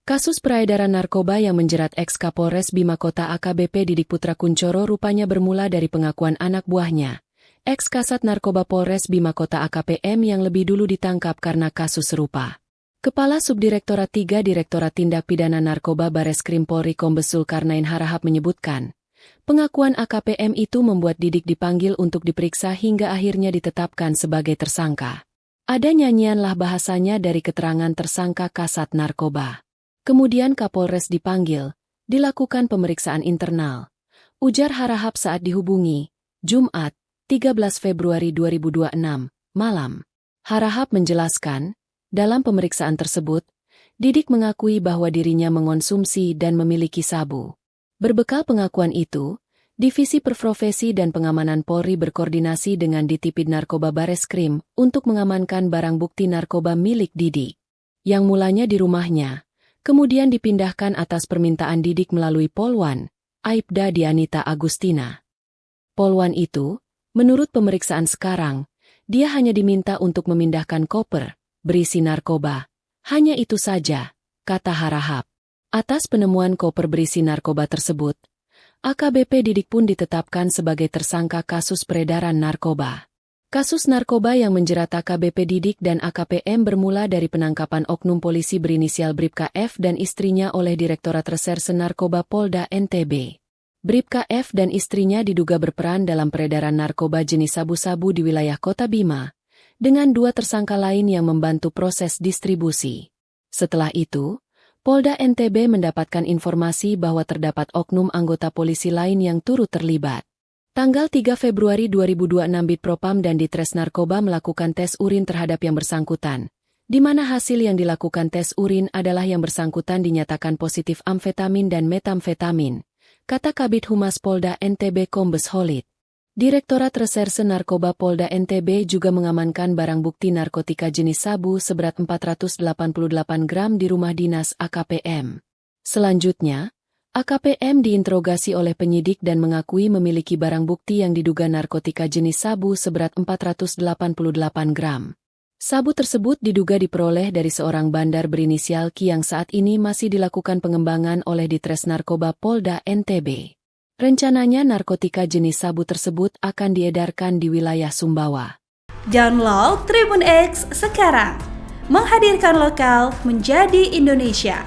Kasus peredaran narkoba yang menjerat ex-Kapolres Bima Kota AKBP Didik Putra Kuncoro rupanya bermula dari pengakuan anak buahnya, ex-Kasat Narkoba Polres Bima Kota AKPM yang lebih dulu ditangkap karena kasus serupa. Kepala Subdirektorat 3 Direktorat Tindak Pidana Narkoba Bareskrim Polri Kombes Zulkarnain Harahap menyebutkan, pengakuan AKPM itu membuat Didik dipanggil untuk diperiksa hingga akhirnya ditetapkan sebagai tersangka. Ada nyanyianlah bahasanya dari keterangan tersangka Kasat Narkoba. Kemudian Kapolres dipanggil, dilakukan pemeriksaan internal. Ujar Harahap saat dihubungi, Jumat, 13 Februari 2026, malam. Harahap menjelaskan, dalam pemeriksaan tersebut, Didik mengakui bahwa dirinya mengonsumsi dan memiliki sabu. Berbekal pengakuan itu, Divisi Perprofesi dan Pengamanan Polri berkoordinasi dengan Ditipid Narkoba Bareskrim untuk mengamankan barang bukti narkoba milik Didik, yang mulanya di rumahnya, kemudian dipindahkan atas permintaan Didik melalui Polwan, Aibda Dianita Agustina. Polwan itu, menurut pemeriksaan sekarang, dia hanya diminta untuk memindahkan koper berisi narkoba. Hanya itu saja, kata Harahap. Atas penemuan koper berisi narkoba tersebut, AKBP Didik pun ditetapkan sebagai tersangka kasus peredaran narkoba. Kasus narkoba yang menjerat AKBP Didik dan AKPM bermula dari penangkapan oknum polisi berinisial Bribka F dan istrinya oleh Direktorat Reserse Narkoba Polda NTB. Bribka F dan istrinya diduga berperan dalam peredaran narkoba jenis sabu-sabu di wilayah Kota Bima, dengan 2 tersangka lain yang membantu proses distribusi. Setelah itu, Polda NTB mendapatkan informasi bahwa terdapat oknum anggota polisi lain yang turut terlibat. Tanggal 3 Februari 2026 Bitpropam dan Ditres Narkoba melakukan tes urin terhadap yang bersangkutan, di mana hasil yang dilakukan tes urin adalah yang bersangkutan dinyatakan positif amfetamin dan metamfetamin, kata Kabid Humas Polda NTB Kombes Holid. Direktorat Reserse Narkoba Polda NTB juga mengamankan barang bukti narkotika jenis sabu seberat 488 gram di rumah dinas AKPM. Selanjutnya, AKPM diinterogasi oleh penyidik dan mengakui memiliki barang bukti yang diduga narkotika jenis sabu seberat 488 gram. Sabu tersebut diduga diperoleh dari seorang bandar berinisial Ki yang saat ini masih dilakukan pengembangan oleh Ditres Narkoba Polda NTB. Rencananya narkotika jenis sabu tersebut akan diedarkan di wilayah Sumbawa. Download Tribun X sekarang, menghadirkan lokal menjadi Indonesia.